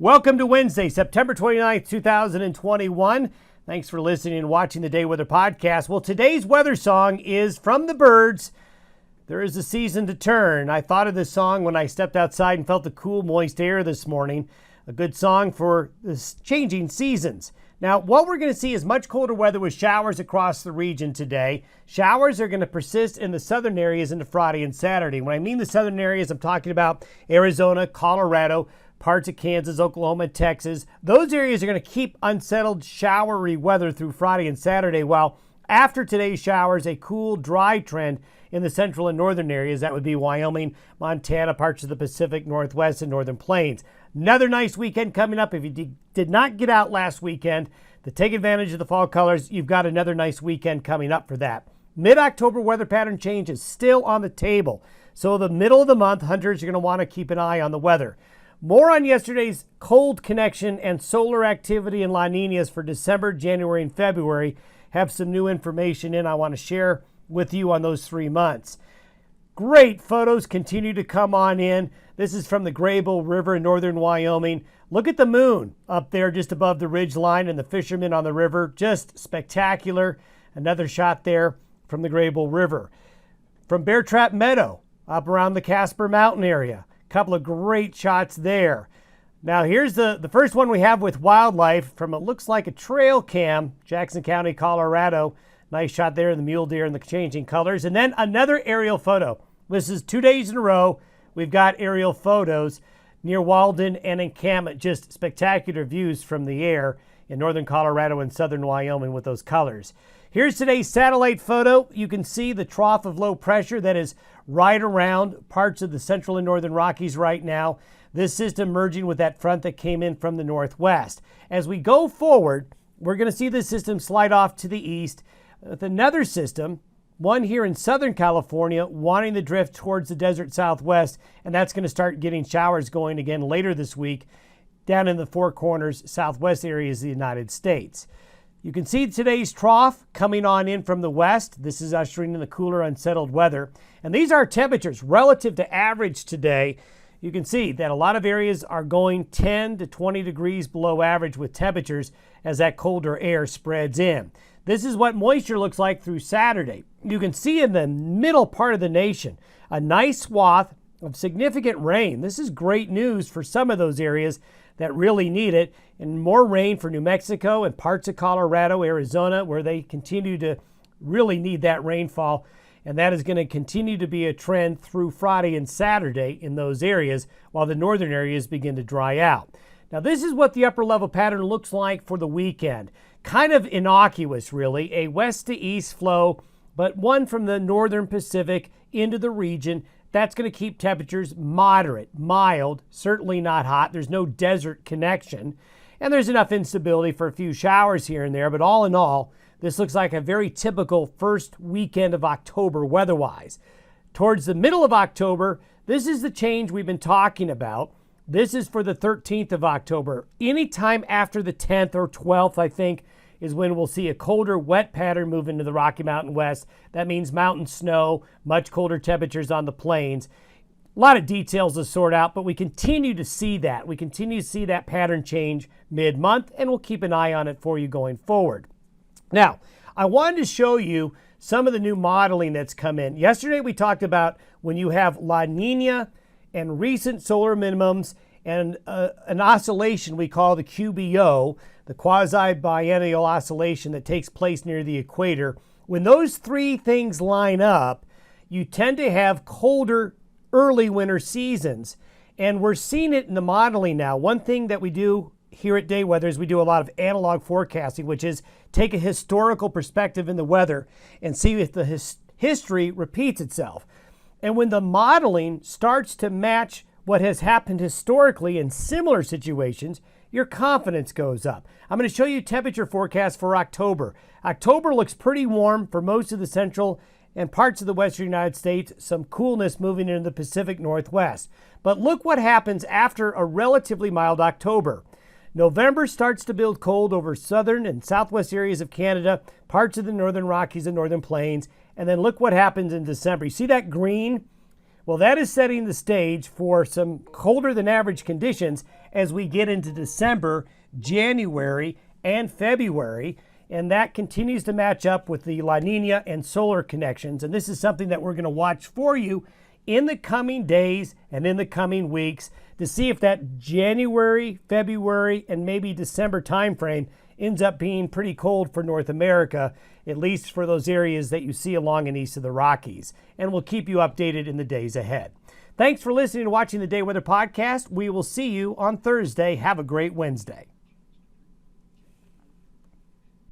Welcome to Wednesday, September 29th, 2021. Thanks for listening and watching the Day Weather Podcast. Well, today's weather song is from the Byrds. There is a season to turn. I thought of this song when I stepped outside and felt the cool, moist air this morning. A good song for the changing seasons. Now, what we're going to see is much colder weather with showers across the region today. Showers are going to persist in the southern areas into Friday and Saturday. When I mean the southern areas, I'm talking about Arizona, Colorado, parts of Kansas, Oklahoma, Texas. Those areas are going to keep unsettled, showery weather through Friday and Saturday, while after today's showers, a cool, dry trend in the central and northern areas. That would be Wyoming, Montana, parts of the Pacific Northwest, and Northern Plains. Another nice weekend coming up. If you did not get out last weekend to take advantage of the fall colors, you've got another nice weekend coming up for that. Mid-October weather pattern change is still on the table. So the middle of the month, hunters are going to want to keep an eye on the weather. More on yesterday's cold connection and solar activity in La Niñas for December, January, and February. Have some new information in I want to share with you on those 3 months. Great photos continue to come on in. This is from the Graybull River in northern Wyoming. Look at the moon up there just above the ridge line and the fishermen on the river. Just spectacular. Another shot there from the Graybull River. From Bear Trap Meadow up around the Casper Mountain area. Couple of great shots there. Now here's the first one we have with wildlife from it looks like a trail cam, Jackson County, Colorado. Nice shot there in the mule deer and the changing colors. And then another aerial photo. This is 2 days in a row. We've got aerial photos near Walden and Encampment. Just spectacular views from the air in northern Colorado and southern Wyoming with those colors. Here's today's satellite photo. You can see the trough of low pressure that is right around parts of the central and northern Rockies right now. This system merging with that front that came in from the northwest. As we go forward, we're going to see this system slide off to the east with another system, one here in Southern California, wanting to drift towards the desert southwest, and that's going to start getting showers going again later this week down in the Four Corners southwest areas of the United States. You can see today's trough coming on in from the west. This is ushering in the cooler, unsettled weather. And these are temperatures relative to average today. You can see that a lot of areas are going 10 to 20 degrees below average with temperatures as that colder air spreads in. This is what moisture looks like through Saturday. You can see in the middle part of the nation a nice swath of significant rain. This is great news for some of those areas that really need it, and more rain for New Mexico and parts of Colorado, Arizona, where they continue to really need that rainfall. And that is going to continue to be a trend through Friday and Saturday in those areas while the northern areas begin to dry out. Now, this is what the upper level pattern looks like for the weekend. Kind of innocuous, really. A west to east flow, but one from the northern Pacific into the region. That's going to keep temperatures moderate, mild, certainly not hot. There's no desert connection. And there's enough instability for a few showers here and there. But all in all, this looks like a very typical first weekend of October weather-wise. Towards the middle of October, this is the change we've been talking about. This is for the 13th of October. Anytime after the 10th or 12th, I think, is when we'll see a colder, wet pattern move into the Rocky Mountain West. That means mountain snow, much colder temperatures on the plains. A lot of details to sort out, but we continue to see that. We continue to see that pattern change mid-month, and we'll keep an eye on it for you going forward. Now, I wanted to show you some of the new modeling that's come in. Yesterday, we talked about when you have La Nina and recent solar minimums and an oscillation we call the QBO, the quasi-biennial oscillation that takes place near the equator. When those three things line up, you tend to have colder early winter seasons. And we're seeing it in the modeling now. One thing that we do here at Day Weather is we do a lot of analog forecasting, which is take a historical perspective in the weather and see if the history repeats itself. And when the modeling starts to match what has happened historically in similar situations, your confidence goes up. I'm going to show you temperature forecast for October. October looks pretty warm for most of the central and parts of the western United States, some coolness moving into the Pacific Northwest. But look what happens after a relatively mild October. November starts to build cold over southern and southwest areas of Canada, parts of the northern Rockies and northern plains, and then look what happens in December. You see that green? Well, that is setting the stage for some colder than average conditions as we get into December, January, and February. And that continues to match up with the La Nina and solar connections. And this is something that we're going to watch for you in the coming days and in the coming weeks to see if that January, February, and maybe December timeframe ends up being pretty cold for North America, at least for those areas that you see along and east of the Rockies. And we'll keep you updated in the days ahead. Thanks for listening and watching the Day Weather Podcast. We will see you on Thursday. Have a great Wednesday.